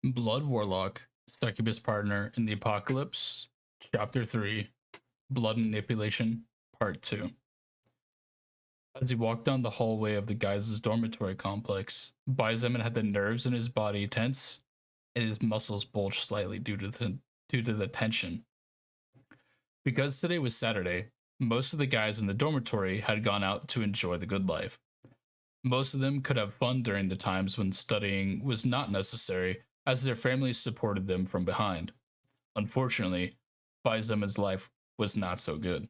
Blood Warlock, Succubus Partner in the Apocalypse, Chapter 3, Blood Manipulation, Part 2. As he walked down the hallway of the guys' dormitory complex, Bizeman had the nerves in his body tense and his muscles bulged slightly due to the tension. Because today was Saturday, most of the guys in the dormitory had gone out to enjoy the good life. Most of them could have fun during the times when studying was not necessary, as their families supported them from behind. Unfortunately, Bizeman's life was not so good.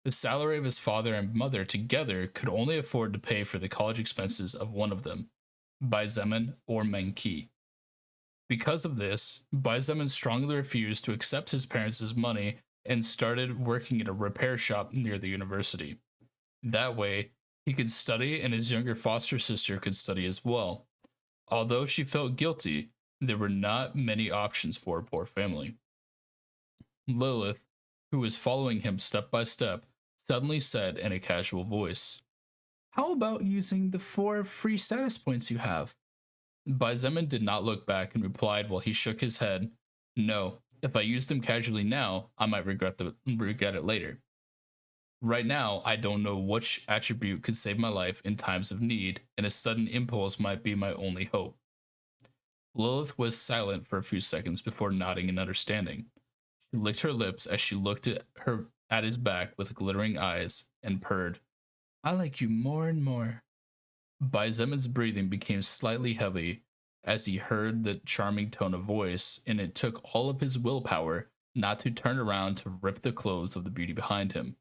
The salary of his father and mother together could only afford to pay for the college expenses of one of them, Bizeman or Menki. Because of this, Bizeman strongly refused to accept his parents' money and started working at a repair shop near the university. That way, he could study and his younger foster sister could study as well. Although she felt guilty, there were not many options for a poor family. Lilith, who was following him step by step, suddenly said in a casual voice, "How about using the 4 free status points you have?" Bizeman did not look back and replied while he shook his head, "No, if I use them casually now, I might regret it later. Right now, I don't know which attribute could save my life in times of need, and a sudden impulse might be my only hope." Lilith was silent for a few seconds before nodding in understanding. She licked her lips as she looked at his back with glittering eyes and purred, "I like you more and more." Bizeman's breathing became slightly heavy as he heard the charming tone of voice, and it took all of his willpower not to turn around to rip the clothes of the beauty behind him.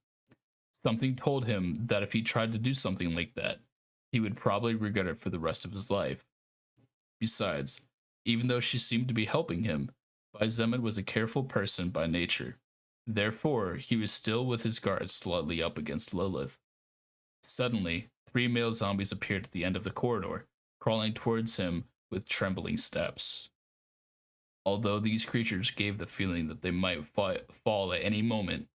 Something told him that if he tried to do something like that, he would probably regret it for the rest of his life. Besides, even though she seemed to be helping him, Bizeman was a careful person by nature. Therefore, he was still with his guards slightly up against Lilith. Suddenly, 3 male zombies appeared at the end of the corridor, crawling towards him with trembling steps. Although these creatures gave the feeling that they might fall at any moment,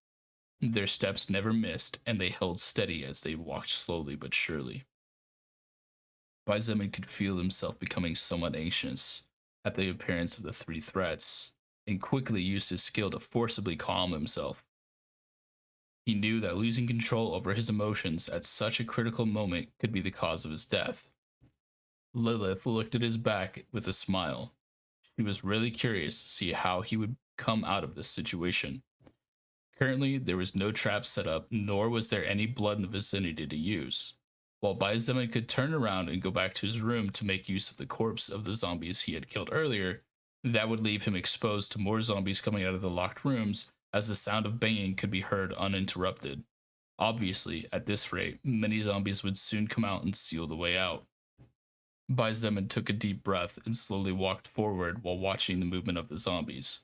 their steps never missed, and they held steady as they walked slowly but surely. Bizeman could feel himself becoming somewhat anxious at the appearance of the 3 threats, and quickly used his skill to forcibly calm himself. He knew that losing control over his emotions at such a critical moment could be the cause of his death. Lilith looked at his back with a smile. She was really curious to see how he would come out of this situation. Currently, there was no trap set up, nor was there any blood in the vicinity to use. While Bizeman could turn around and go back to his room to make use of the corpse of the zombies he had killed earlier, that would leave him exposed to more zombies coming out of the locked rooms, as the sound of banging could be heard uninterrupted. Obviously, at this rate, many zombies would soon come out and seal the way out. Bizeman took a deep breath and slowly walked forward while watching the movement of the zombies.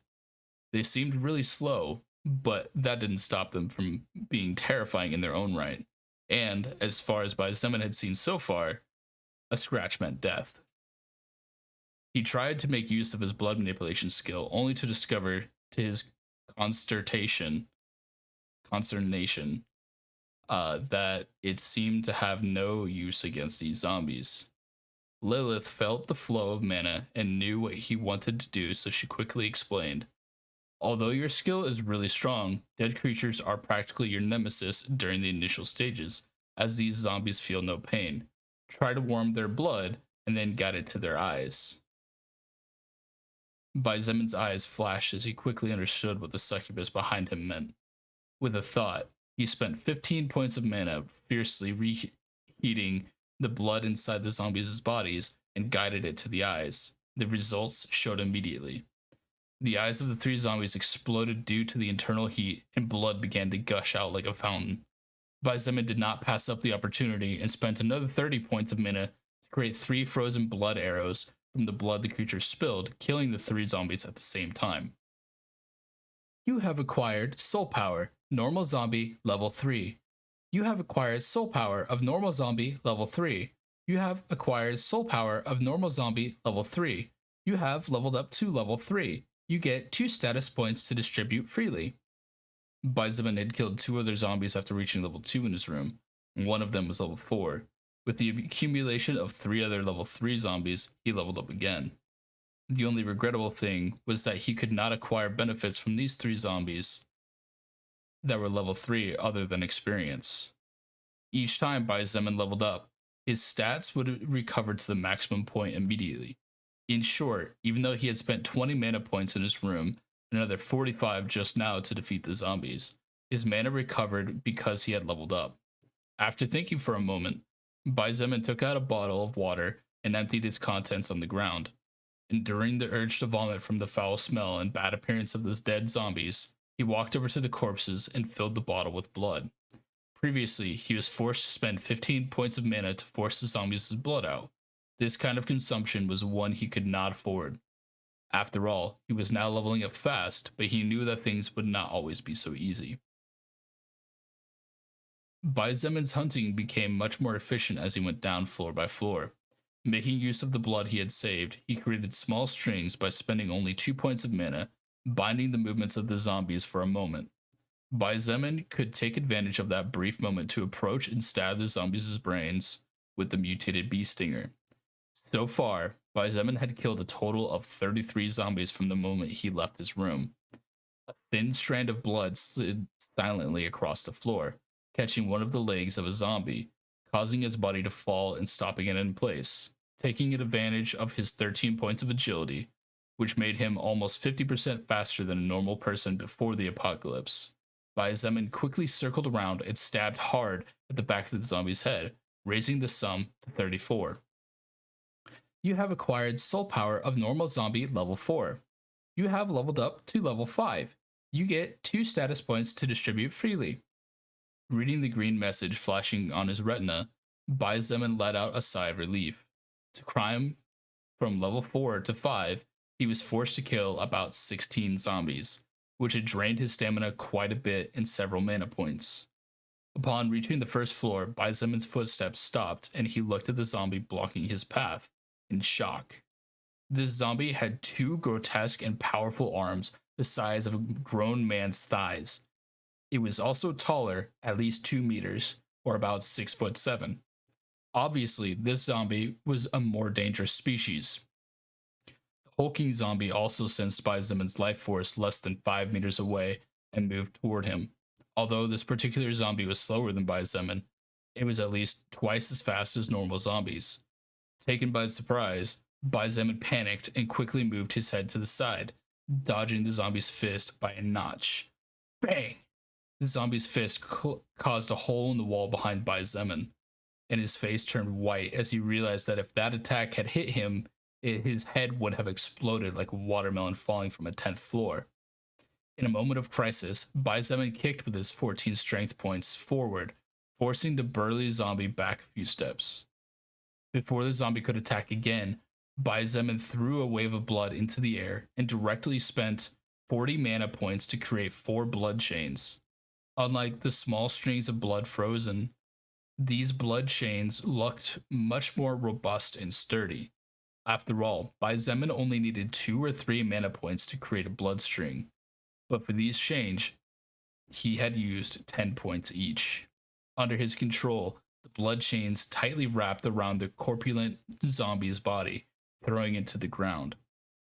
They seemed really slow, but that didn't stop them from being terrifying in their own right. And, as far as Bizeman had seen so far, a scratch meant death. He tried to make use of his blood manipulation skill, only to discover, to his consternation, that it seemed to have no use against these zombies. Lilith felt the flow of mana and knew what he wanted to do, so she quickly explained, "Although your skill is really strong, dead creatures are practically your nemesis during the initial stages, as these zombies feel no pain. Try to warm their blood and then guide it to their eyes." Bizeman's eyes flashed as he quickly understood what the succubus behind him meant. With a thought, he spent 15 points of mana fiercely reheating the blood inside the zombies' bodies and guided it to the eyes. The results showed immediately. The eyes of the 3 zombies exploded due to the internal heat, and blood began to gush out like a fountain. Bizeman did not pass up the opportunity and spent another 30 points of mana to create 3 frozen blood arrows from the blood the creature spilled, killing the 3 zombies at the same time. You have acquired Soul Power, Normal Zombie, Level 3. You have acquired Soul Power of Normal Zombie, Level 3. You have acquired Soul Power of Normal Zombie, Level 3. You have leveled up to Level 3. You get 2 status points to distribute freely. Bizeman had killed 2 other zombies after reaching level 2 in his room, and one of them was level 4. With the accumulation of 3 other level 3 zombies, he leveled up again. The only regrettable thing was that he could not acquire benefits from these 3 zombies that were level 3 other than experience. Each time Baizemen leveled up, his stats would recover to the maximum point immediately. In short, even though he had spent 20 mana points in his room and another 45 just now to defeat the zombies, his mana recovered because he had leveled up. After thinking for a moment, Baizemen took out a bottle of water and emptied its contents on the ground. Enduring the urge to vomit from the foul smell and bad appearance of the dead zombies, he walked over to the corpses and filled the bottle with blood. Previously, he was forced to spend 15 points of mana to force the zombies' blood out. This kind of consumption was one he could not afford. After all, he was now leveling up fast, but he knew that things would not always be so easy. Baizemen's hunting became much more efficient as he went down floor by floor. Making use of the blood he had saved, he created small strings by spending only 2 points of mana, binding the movements of the zombies for a moment. Baizemen could take advantage of that brief moment to approach and stab the zombies' brains with the mutated bee stinger. So far, Baizemen had killed a total of 33 zombies from the moment he left his room. A thin strand of blood slid silently across the floor, catching one of the legs of a zombie, causing his body to fall and stopping it in place. Taking advantage of his 13 points of agility, which made him almost 50% faster than a normal person before the apocalypse, Baizemen quickly circled around and stabbed hard at the back of the zombie's head, raising the sum to 34. You have acquired soul power of normal zombie level 4. You have leveled up to level 5. You get 2 status points to distribute freely. Reading the green message flashing on his retina, Baizemen let out a sigh of relief. To climb from level 4 to 5, he was forced to kill about 16 zombies, which had drained his stamina quite a bit and several mana points. Upon reaching the first floor, Baizemen's footsteps stopped and he looked at the zombie blocking his path in shock. This zombie had 2 grotesque and powerful arms the size of a grown man's thighs. It was also taller, at least 2 meters, or about 6'7". Obviously, this zombie was a more dangerous species. The hulking zombie also sensed Baizemen's life force less than 5 meters away and moved toward him. Although this particular zombie was slower than Baizemen, it was at least twice as fast as normal zombies. Taken by surprise, Baizemen panicked and quickly moved his head to the side, dodging the zombie's fist by a notch. Bang! The zombie's fist caused a hole in the wall behind Baizemen, and his face turned white as he realized that if that attack had hit him, his head would have exploded like a watermelon falling from a 10th floor. In a moment of crisis, Baizemen kicked with his 14 strength points forward, forcing the burly zombie back a few steps. Before the zombie could attack again, Baizemen threw a wave of blood into the air and directly spent 40 mana points to create 4 blood chains. Unlike the small strings of blood frozen, these blood chains looked much more robust and sturdy. After all, Baizemen only needed 2 or 3 mana points to create a blood string, but for these chains, he had used 10 points each. Under his control, the blood chains tightly wrapped around the corpulent zombie's body, throwing it to the ground.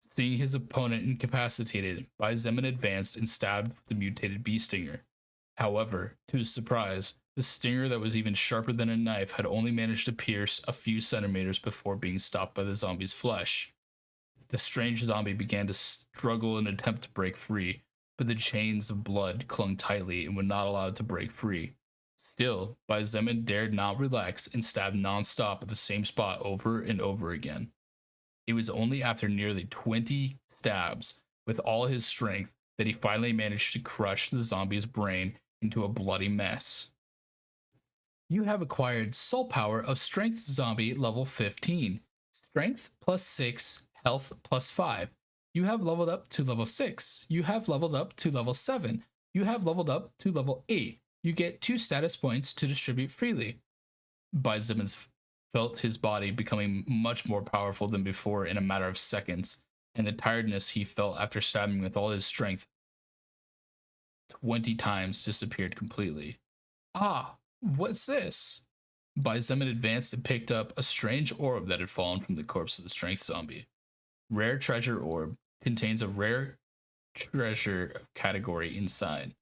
Seeing his opponent incapacitated, Baizemen advanced and stabbed with the mutated bee stinger. However, to his surprise, the stinger that was even sharper than a knife had only managed to pierce a few centimeters before being stopped by the zombie's flesh. The strange zombie began to struggle in an attempt to break free, but the chains of blood clung tightly and would not allow it to break free. Still, Baizemen dared not relax and stabbed non-stop at the same spot over and over again. It was only after nearly 20 stabs with all his strength that he finally managed to crush the zombie's brain into a bloody mess. You have acquired soul power of Strength Zombie level 15. Strength plus 6, health plus 5. You have leveled up to level 6. You have leveled up to level 7. You have leveled up to level 8. You get 2 status points to distribute freely. Baizemen felt his body becoming much more powerful than before in a matter of seconds, and the tiredness he felt after stabbing with all his strength 20 times disappeared completely. Ah, what's this? Baizemen advanced and picked up a strange orb that had fallen from the corpse of the strength zombie. Rare treasure orb contains a rare treasure category inside.